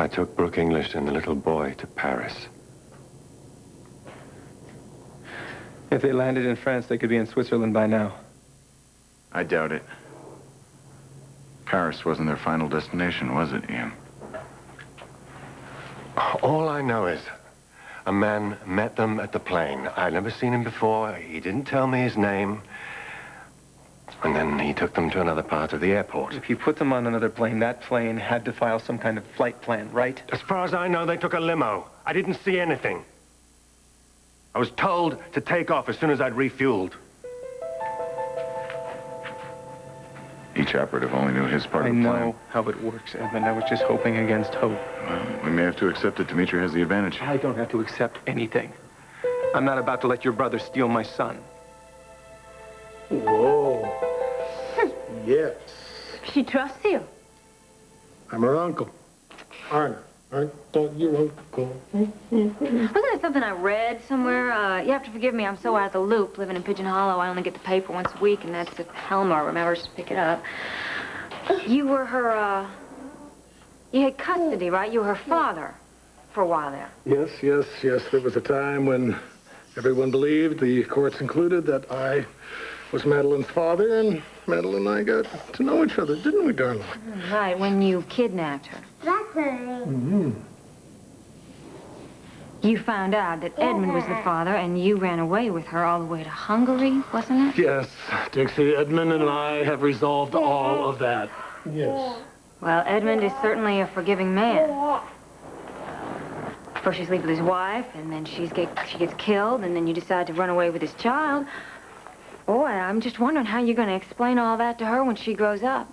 I took Brooke English and the little boy to Paris. If they landed in France, they could be in Switzerland by now. I doubt it. Paris wasn't their final destination, was it, Ian? All I know is a man met them at the plane. I'd never seen him before. He didn't tell me his name. And then he took them to another part of the airport. If you put them on another plane, that plane had to file some kind of flight plan, right? As far as I know, they took a limo. I didn't see anything. I was told to take off as soon as I'd refueled. Each operative only knew his part of the plan. I know how it works, Edmund. I was just hoping against hope. Well, we may have to accept that Dimitri has the advantage. I don't have to accept anything. I'm not about to let your brother steal my son. Whoa. Yes. She trusts you. I'm her uncle. Aren't your uncle? Wasn't it something I read somewhere? You have to forgive me, I'm so out of the loop. Living in Pigeon Hollow, I only get the paper once a week, and that's if Helmer remembers to pick it up. You were her, you had custody, right? You were her father for a while there. Yes. There was a time when everyone believed, the courts included, that I was Madeline's father, and Madeline and I got to know each other, didn't we, darling? Right, when you kidnapped her. Mm-hmm. You found out that Edmund was the father, and you ran away with her all the way to Hungary, wasn't it? Yes, Dixie, Edmund and I have resolved all of that. Yes. Well, Edmund is certainly a forgiving man. First you sleep with his wife, and then she gets killed, and then you decide to run away with his child. Boy, I'm just wondering how you're going to explain all that to her when she grows up.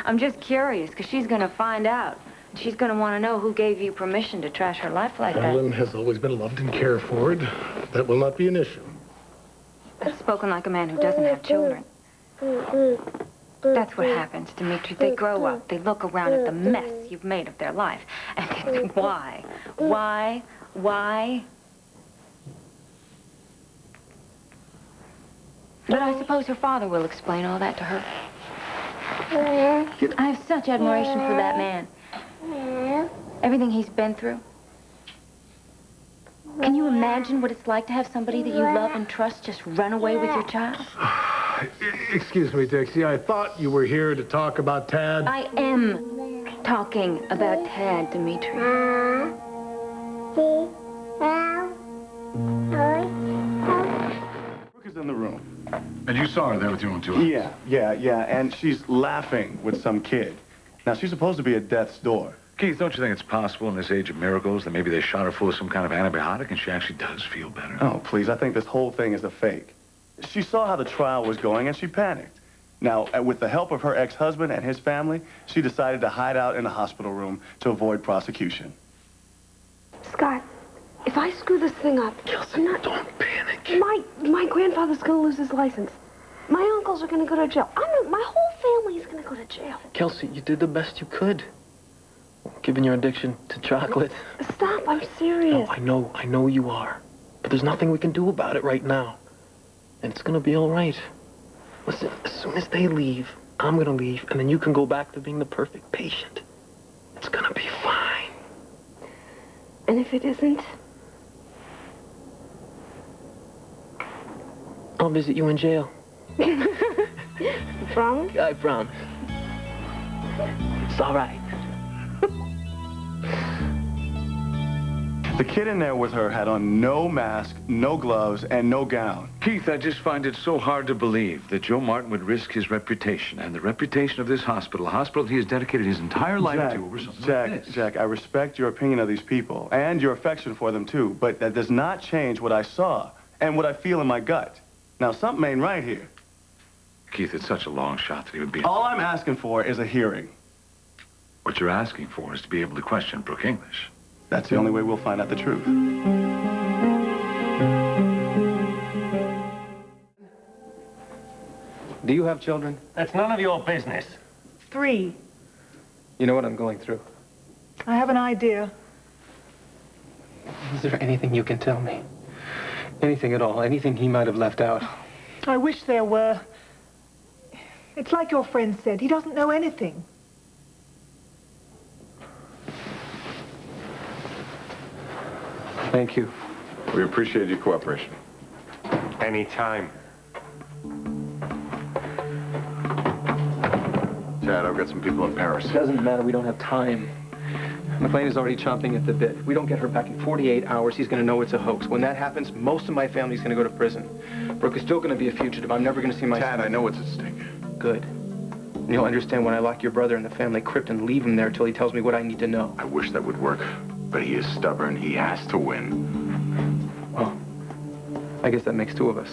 I'm just curious, because she's going to find out. She's going to want to know who gave you permission to trash her life like that. Madeline has always been loved and cared for. That will not be an issue. Spoken like a man who doesn't have children. That's what happens, Dimitri. They grow up, they look around at the mess you've made of their life, and they think, why? But I suppose her father will explain all that to her. I have such admiration for that man. Everything he's been through. Can you imagine what it's like to have somebody that you love and trust just run away with your child? Excuse me, Dixie. I thought you were here to talk about Tad. I am talking about Tad, Dimitri. Brooke is in the room. And you saw her there with your own two eyes? Yeah, and she's laughing with some kid. Now, she's supposed to be at death's door. Keith, don't you think it's possible in this age of miracles that maybe they shot her full of some kind of antibiotic and she actually does feel better? Oh, please, I think this whole thing is a fake. She saw how the trial was going and she panicked. Now, with the help of her ex-husband and his family, she decided to hide out in a hospital room to avoid prosecution. Scott, if I screw this thing up, Kelsey, don't panic. My grandfather's gonna lose his license. My uncles are gonna go to jail. My whole family is gonna go to jail. Kelsey, you did the best you could. Given your addiction to chocolate. Stop, I'm serious. No, I know you are. But there's nothing we can do about it right now. And it's gonna be all right. Listen, as soon as they leave, I'm gonna leave, and then you can go back to being the perfect patient. It's gonna be fine. And if it isn't? I'll visit you in jail. Promise? I promise. It's all right. The kid in there with her had on no mask, no gloves, and no gown. Keith, I just find it so hard to believe that Joe Martin would risk his reputation and the reputation of this hospital, a hospital he has dedicated his entire life to over something like this. Jack, I respect your opinion of these people and your affection for them, too, but that does not change what I saw and what I feel in my gut. Now, something ain't right here. Keith, it's such a long shot that he would be... All I'm asking for is a hearing. What you're asking for is to be able to question Brooke English. That's the only way we'll find out the truth. Do you have children? That's none of your business. 3. You know what I'm going through. I have an idea. Is there anything you can tell me? Anything at all? Anything he might have left out? I wish there were. It's like your friend said. He doesn't know anything. Thank you. We appreciate your cooperation. Anytime. Chad, I've got some people in Paris. It doesn't matter. We don't have time. McClain is already chomping at the bit. If we don't get her back in 48 hours, he's going to know it's a hoax. When that happens, most of my family's going to go to prison. Brooke is still going to be a fugitive. I'm never going to see my Tad, son. I know what's at stake. Good. And you'll understand when I lock your brother in the family crypt and leave him there till he tells me what I need to know. I wish that would work, but he is stubborn. He has to win. Well, I guess that makes two of us.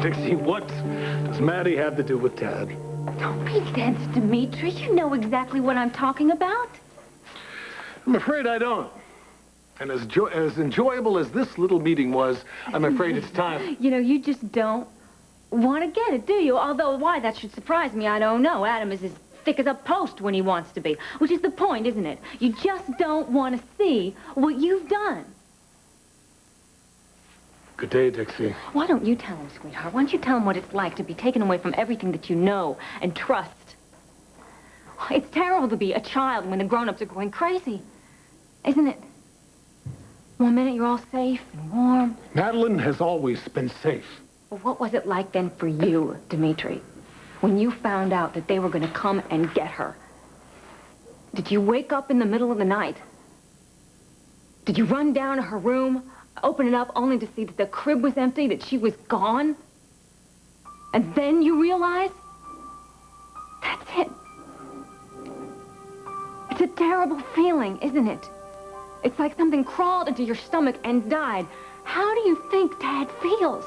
Dixie, what does Maddie have to do with Tad? Don't be dense, Dimitri. You know exactly what I'm talking about. I'm afraid I don't. And as enjoyable as this little meeting was, I'm afraid it's time. You know, you just don't want to get it, do you? Although, why that should surprise me, I don't know. Adam is as thick as a post when he wants to be, which is the point, isn't it? You just don't want to see what you've done. Good day, Dixie. Why don't you tell him, sweetheart? Why don't you tell him what it's like to be taken away from everything that you know and trust? It's terrible to be a child when the grown-ups are going crazy, isn't it? One minute you're all safe and warm. Madeline has always been safe. Well, what was it like then for you, Dimitri, when you found out that they were going to come and get her? Did you wake up in the middle of the night? Did you run down to her room, open it up only to see that the crib was empty, that she was gone? And then you realize? That's it. It's a terrible feeling, isn't it? It's like something crawled into your stomach and died. How do you think Dad feels?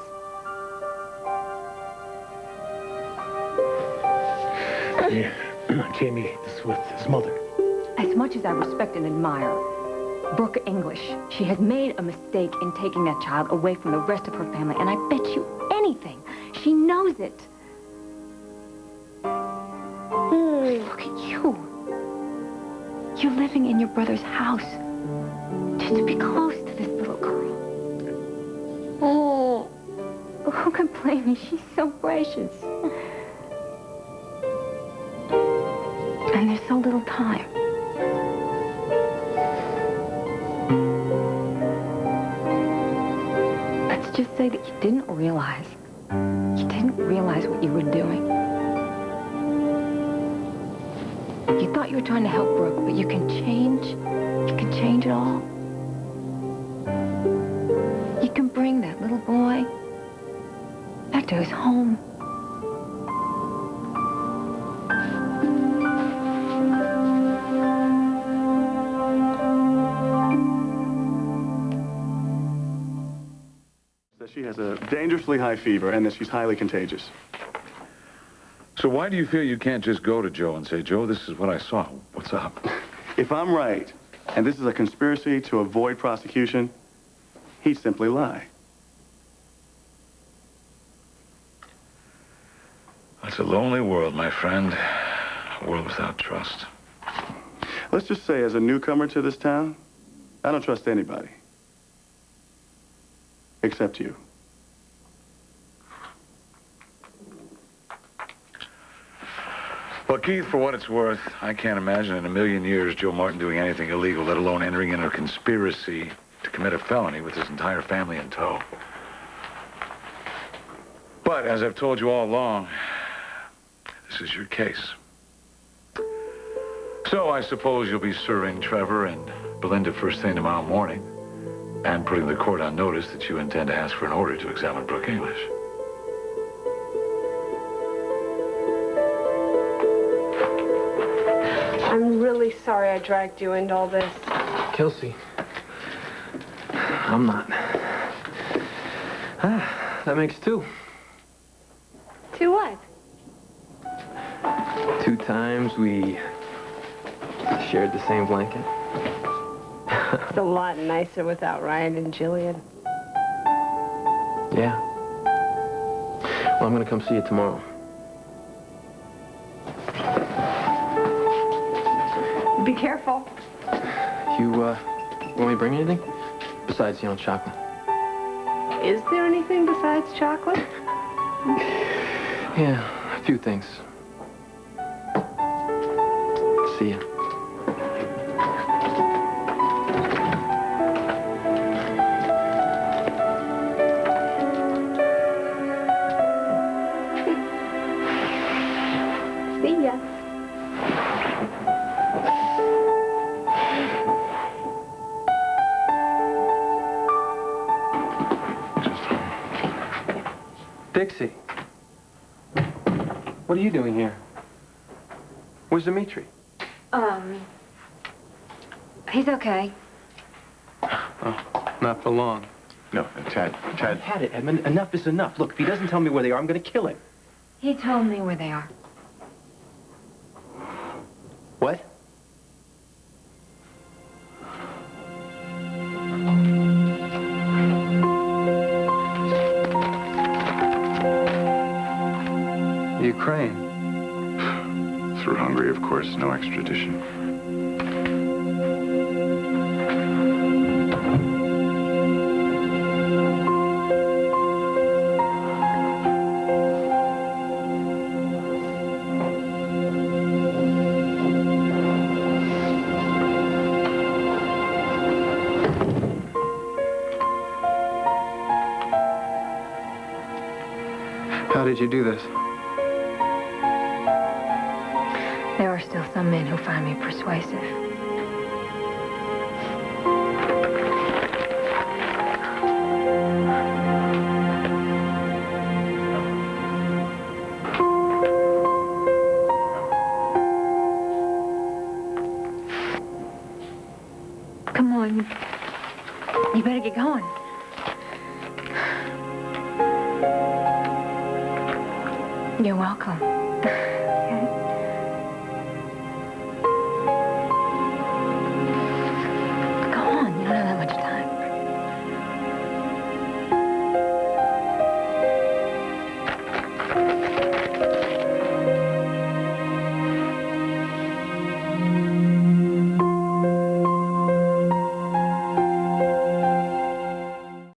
Yeah. Jamie is with his mother. As much as I respect and admire Brooke English, she has made a mistake in taking that child away from the rest of her family, and I bet you anything she knows it. Look at you. You're living in your brother's house just to be close to this little girl. Oh, who can blame me? She's so precious. And there's so little time. Let's just say that you didn't realize what you were doing. You thought you were trying to help Brooke, but you can change it all. You can bring that little boy back to his home. That she has a dangerously high fever and that she's highly contagious. So why do you feel you can't just go to Joe and say, Joe, this is what I saw. What's up? If I'm right, and this is a conspiracy to avoid prosecution, he'd simply lie. That's a lonely world, my friend. A world without trust. Let's just say, as a newcomer to this town, I don't trust anybody. Except you. Well, Keith, for what it's worth, I can't imagine in a million years Joe Martin doing anything illegal, let alone entering into a conspiracy to commit a felony with his entire family in tow. But, as I've told you all along, this is your case. So I suppose you'll be serving Trevor and Belinda first thing tomorrow morning and putting the court on notice that you intend to ask for an order to examine Brooke English. I'm really sorry I dragged you into all this. Kelsey, I'm not. That makes two. To what? 2 times we shared the same blanket. It's a lot nicer without Ryan and Jillian. Yeah. Well, I'm gonna come see you tomorrow. Be careful. You, want me to bring anything? Besides, chocolate. Is there anything besides chocolate? Yeah, a few things. See ya. Dixie. What are you doing here? Where's Dimitri? He's okay. Oh, not for long. No, Chad. I've had it, Edmund. Enough is enough. Look, if he doesn't tell me where they are, I'm going to kill him. He told me where they are. What? Ukraine. Through Hungary, of course. No extradition. How did you do this? There are still some men who find me persuasive. Come on. You better get going. You're welcome.